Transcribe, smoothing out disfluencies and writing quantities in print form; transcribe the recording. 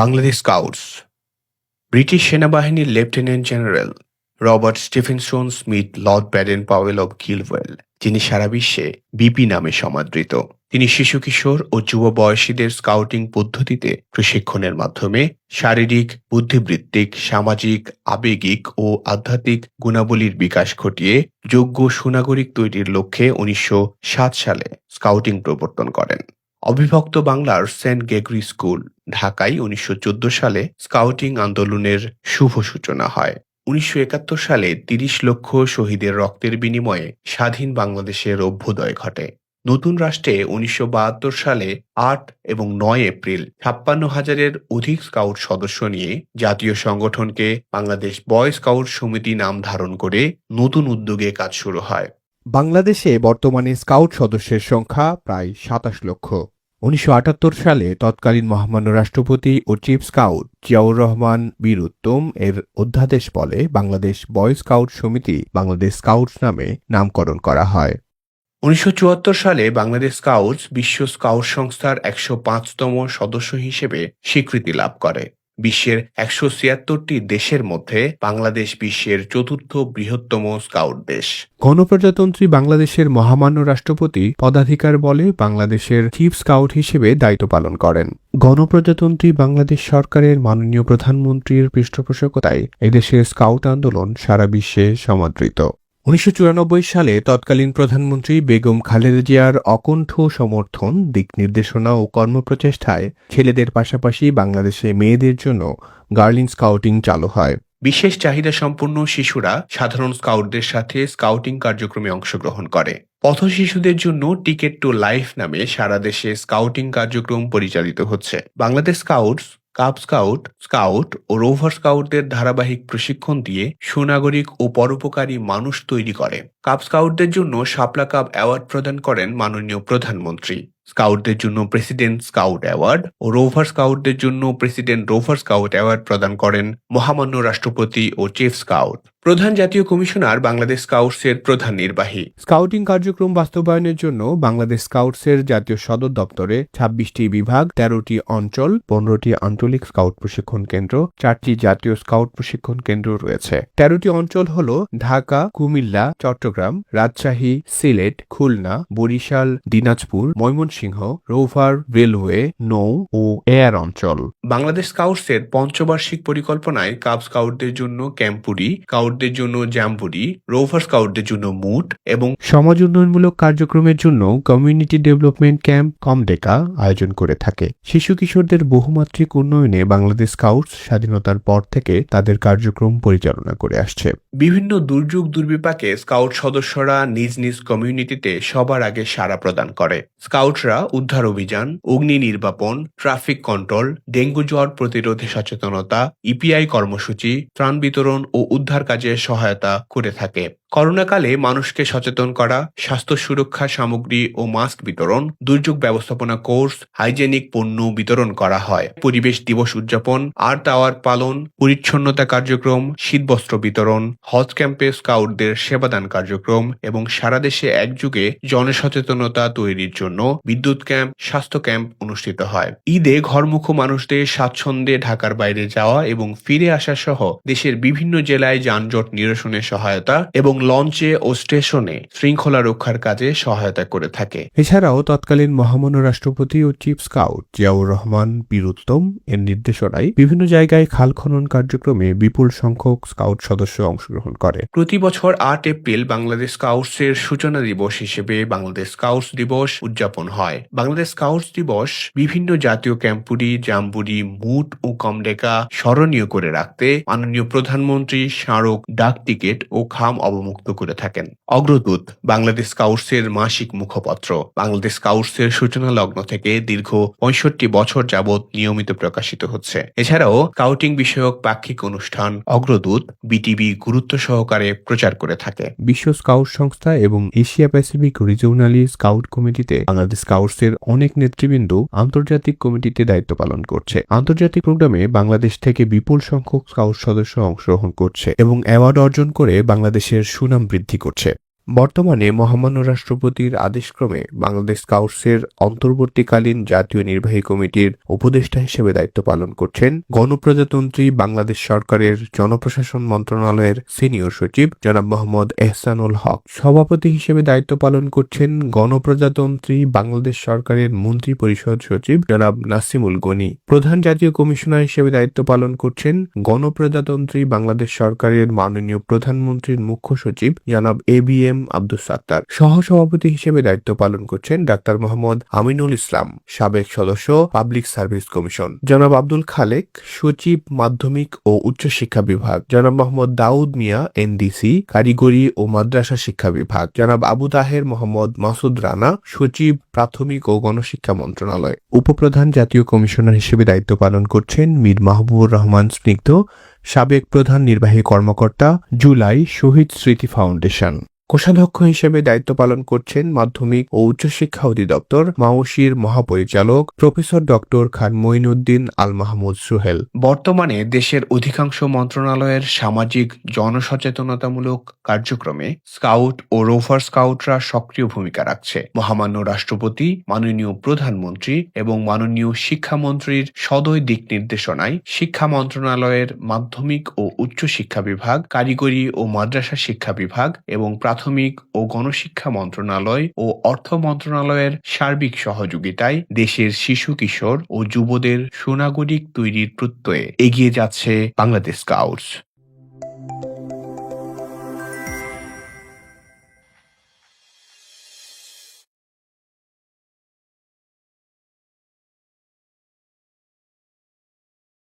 Bangladesh scouts British সেনাবাহিনীর lieutenant general Robert Stephenson Smith Lord Baden Powell of Gilwell, যিনি সারা বিশ্বে BP নামে সমাদৃত। তিনি শিশু কিশোর ও যুব বয়সীদের স্কাউটিং পদ্ধতিতে প্রশিক্ষণের মাধ্যমে শারীরিক, বুদ্ধিবৃত্তিক, সামাজিক, আবেগিক ও আধ্যাত্মিক গুণাবলীর বিকাশ ঘটিয়ে যোগ্য সুনাগরিক তৈরির লক্ষ্যে 1907 সালে স্কাউটিং প্রবর্তন করেন। অবিভক্ত বাংলার সেন্ট গ্রেগরি স্কুল, ঢাকায় 1914 সালে স্কাউটিং আন্দোলনের শুভ সূচনা হয়। 1971 সালে 30 লক্ষ শহীদের রক্তের বিনিময়ে স্বাধীন বাংলাদেশের অভ্যুদয় ঘটে। নতুন রাষ্ট্রে 1972 সালে 8 এবং 9 এপ্রিল 56,000-এর অধিক স্কাউট সদস্য নিয়ে জাতীয় সংগঠনকে বাংলাদেশ বয় স্কাউট সমিতি নাম ধারণ করে নতুন উদ্যোগে কাজ শুরু হয়। বাংলাদেশে বর্তমানে স্কাউট সদস্যের সংখ্যা প্রায় 27 লক্ষ। 1978 সালে তৎকালীন মহামান্য রাষ্ট্রপতি ও চিফ স্কাউট জিয়াউর রহমান বীর উত্তম এর অধ্যাদেশ বলে বাংলাদেশ বয় স্কাউট সমিতি বাংলাদেশ স্কাউটস নামে নামকরণ করা হয়। 1974 সালে বাংলাদেশ স্কাউটস বিশ্ব স্কাউট সংস্থার 105তম সদস্য হিসেবে স্বীকৃতি লাভ করে। বিশ্বের 176টি দেশের মধ্যে বাংলাদেশ বিশ্বের চতুর্থ বৃহত্তম স্কাউট দেশ। গণপ্রজাতন্ত্রী বাংলাদেশের মহামান্য রাষ্ট্রপতি পদাধিকার বলে বাংলাদেশের চিফ স্কাউট হিসেবে দায়িত্ব পালন করেন। গণপ্রজাতন্ত্রী বাংলাদেশ সরকারের মাননীয় প্রধানমন্ত্রীর পৃষ্ঠপোষকতায় এদেশের স্কাউট আন্দোলন সারা বিশ্বে সমাদৃত। 1994 সালে তৎকালীন প্রধানমন্ত্রী বেগম খালেদা জিয়ার অকুণ্ঠ সমর্থন, দিক নির্দেশনা ও কর্মপ্রচেষ্টায় ছেলেদের পাশাপাশি বাংলাদেশে মেয়েদের জন্য গার্লিং স্কাউটিং চালু হয়। বিশেষ চাহিদা সম্পন্ন শিশুরা সাধারণ স্কাউটদের সাথে স্কাউটিং কার্যক্রমে অংশগ্রহণ করে। পথ শিশুদের জন্য টিকেট টু লাইফ নামে সারা দেশে স্কাউটিং কার্যক্রম পরিচালিত হচ্ছে। Bangladesh scouts cub scout, scout ও রোভার স্কাউটদের ধারাবাহিক প্রশিক্ষণ দিয়ে সুনাগরিক ও পরোপকারী মানুষ তৈরি করে। কাব স্কাউটদের জন্য শাপলা কাব অ্যাওয়ার্ড প্রদান করেন মাননীয় প্রধানমন্ত্রী। স্কাউটদের জন্য প্রেসিডেন্ট স্কাউট অ্যাওয়ার্ড ও রোভার স্কাউটদের জন্য প্রেসিডেন্ট রোভার স্কাউট অ্যাওয়ার্ড প্রদান করেন মহামান্য রাষ্ট্রপতি ও চিফ স্কাউট। প্রধান জাতীয় কমিশনার বাংলাদেশ স্কাউটসের প্রধান নির্বাহী। স্কাউটিং কার্যক্রম বাস্তবায়নের জন্য বাংলাদেশ স্কাউটসের জাতীয় সদর দপ্তরে 26টি বিভাগ, 13টি অঞ্চল, 15টি আঞ্চলিক স্কাউট প্রশিক্ষণ কেন্দ্র, 4টি জাতীয় স্কাউট প্রশিক্ষণ কেন্দ্র রয়েছে। 13টি অঞ্চল হল ঢাকা, কুমিল্লা, চট্টগ্রাম, রাজশাহী, সিলেট, খুলনা, বরিশাল, দিনাজপুর, ময়মনসিংহ, রোভার, রেলওয়ে, নৌ ও এয়ার অঞ্চল। বাংলাদেশ স্কাউটসের পঞ্চবার্ষিক পরিকল্পনায় কাব স্কাউটদের জন্য ক্যাম্পুরি, স্কাউটদের জন্য জাম্বুরি, রোভার স্কাউটদের জন্য মুট এবং সমাজ উন্নয়নমূলক কার্যক্রমের জন্য কমিউনিটি ডেভেলপমেন্ট ক্যাম্প কমডেকা আয়োজন করে থাকে। শিশু কিশোরদের বহুমাত্রিক উন্নয়নে বাংলাদেশ স্কাউটস স্বাধীনতার পর থেকে তাদের কার্যক্রম পরিচালনা করে আসছে। বিভিন্ন দুর্যোগ দুর্বিপাকে স্কাউট সদস্যরা নিজ নিজ কমিউনিটিতে সবার আগে সাড়া প্রদান করে। স্কাউটরা উদ্ধার অভিযান, অগ্নি নির্বাপন, ট্রাফিক কন্ট্রোল, ডেঙ্গু জ্বর প্রতিরোধে সচেতনতা, ইপিআই কর্মসূচি, ত্রাণ বিতরণ ও উদ্ধার কাজে সহায়তা করে থাকে। করোনাকালে মানুষকে সচেতন করা, স্বাস্থ্য সুরক্ষা সামগ্রী ও মাস্ক বিতরণ, দুর্যোগ ব্যবস্থাপনা কোর্স, হাইজেনিক পণ্য বিতরণ করা হয়। পরিবেশ দিবস উদযাপন, আর্থ আওয়ার পালন, পরিচ্ছন্নতা কার্যক্রম, শীতবস্ত্র বিতরণ, হজ ক্যাম্পে স্কাউটদের সেবাদান কার্যক্রম এবং সারা দেশে একযুগে জনসচেতনতা তৈরির জন্য বিদ্যুৎ ক্যাম্প, স্বাস্থ্য ক্যাম্প অনুষ্ঠিত হয়। ঈদে ঘরমুখো মানুষদের স্বাচ্ছন্দ্যে ঢাকার বাইরে যাওয়া এবং ফিরে আসা সহ দেশের বিভিন্ন জেলায় যানজট নিরসনে সহায়তা এবং লঞ্চে ও স্টেশনে শৃঙ্খলা রক্ষার কাজে সহায়তা করে থাকে। এছাড়াও তৎকালীন মহামান্য রাষ্ট্রপতি ও চিফ স্কাউট জিয়াউর রহমান বীর উত্তম এর নির্দেশনায় বিভিন্ন জায়গায় খাল খনন কার্যক্রমে বিপুল সংখ্যক স্কাউট সদস্য অংশগ্রহণ করে। প্রতি বছর 8 এপ্রিল বাংলাদেশ স্কাউটসের সূচনা দিবস হিসেবে বাংলাদেশ স্কাউটস দিবস উদযাপন হয়। বাংলাদেশ স্কাউটস দিবস বিভিন্ন জাতীয় ক্যাম্পুরি, জাম্বুরি, মুট ও কমডেকা স্মরণীয় করে রাখতে মাননীয় প্রধানমন্ত্রী স্মারক, ডাক টিকিট ও খাম অবমুক্ত করে থাকেন। অগ্রদূত বাংলাদেশ স্কাউটসের মাসিক মুখপত্র বাংলাদেশ স্কাউটসের সূচনা লগ্ন থেকে দীর্ঘ 65 বছর যাবৎ নিয়মিত প্রকাশিত হচ্ছে। এছাড়াও স্কাউটিং বিষয়ক পাক্ষিক অনুষ্ঠান অগ্রদূত বিটিভি গুরুত্ব সহকারে প্রচার করে থাকে। বিশ্ব স্কাউট সংস্থা এবং এশিয়া প্যাসিফিক রিজিওনালি স্কাউট কমিটিতে বাংলাদেশ স্কাউটসের অনেক নেতৃবৃন্দ আন্তর্জাতিক কমিটিতে দায়িত্ব পালন করছে। আন্তর্জাতিক প্রোগ্রামে বাংলাদেশ থেকে বিপুল সংখ্যক স্কাউট সদস্য অংশগ্রহণ করছে এবং অ্যাওয়ার্ড অর্জন করে বাংলাদেশের সুনাম বৃদ্ধি করছে। বর্তমানে মহামান্য রাষ্ট্রপতির আদেশক্রমে বাংলাদেশ স্কাউটসের অন্তর্বর্তীকালীন জাতীয় নির্বাহী কমিটির উপদেষ্টা হিসেবে দায়িত্ব পালন করছেন গণপ্রজাতন্ত্রী বাংলাদেশ সরকারের জনপ্রশাসন মন্ত্রণালয়ের সিনিয়র সচিব জনাব মোহাম্মদ এহসানুল হক। সভাপতি হিসেবে দায়িত্ব পালন করছেন গণপ্রজাতন্ত্রী বাংলাদেশ সরকারের মন্ত্রী পরিষদ সচিব জনাব নাসিমুল গনি। প্রধান জাতীয় কমিশনার হিসেবে দায়িত্ব পালন করছেন গণপ্রজাতন্ত্রী বাংলাদেশ সরকারের মাননীয় প্রধানমন্ত্রীর মুখ্য সচিব জনাব ABM আব্দুস সাত্তার। সহসভাপতি হিসেবে দায়িত্ব পালন করছেন ডাক্তার মোহাম্মদ আমিনুল ইসলাম, সাবেক সদস্য পাবলিক সার্ভিস কমিশন। জনাব আব্দুল খালেক, সচিব মাধ্যমিক ও উচ্চশিক্ষা বিভাগ। জনাব মোহাম্মদ দাউদ মিয়া, NDC কারিগরি ও মাদ্রাসা শিক্ষা বিভাগ। জনাব আবু তাহের মোহাম্মদ মাসুদ রানা, সচিব প্রাথমিক ও গণশিক্ষা মন্ত্রণালয়। উপপ্রধান জাতীয় কমিশনার হিসেবে দায়িত্ব পালন করছেন মীর মাহবুবুর রহমান স্নিগ্ধ, সাবেক প্রধান নির্বাহী কর্মকর্তা, জুলাই শহীদ স্মৃতি ফাউন্ডেশন। কোষাধ্যক্ষ হিসেবে দায়িত্ব পালন করছেন মাধ্যমিক ও উচ্চশিক্ষা অধিদপ্তর, মাওসির মহাপরিচালক প্রফেসর ডক্টর খান মঈনুদ্দিন আল মাহমুদ সুহেল। বর্তমানে দেশের অধিকাংশ মন্ত্রণালয়ের সামাজিক জনসচেতনতামূলক কার্যক্রমে স্কাউট ও রোভার স্কাউটরা সক্রিয় ভূমিকা রাখছে। মহামান্য রাষ্ট্রপতি, মাননীয় প্রধানমন্ত্রী এবং মাননীয় শিক্ষামন্ত্রীর সদয় দিক নির্দেশনায় শিক্ষা মন্ত্রণালয়ের মাধ্যমিক ও উচ্চশিক্ষা বিভাগ, কারিগরি ও মাদ্রাসা শিক্ষা বিভাগ এবং প্রাথমিক ও গণশিক্ষা মন্ত্রণালয় ও অর্থ মন্ত্রণালয়ের সার্বিক সহযোগিতায় দেশের শিশু, কিশোর ও যুবদের সুনাগরিক তৈরির প্রত্যয়ে এগিয়ে যাচ্ছে বাংলাদেশ স্কাউটস।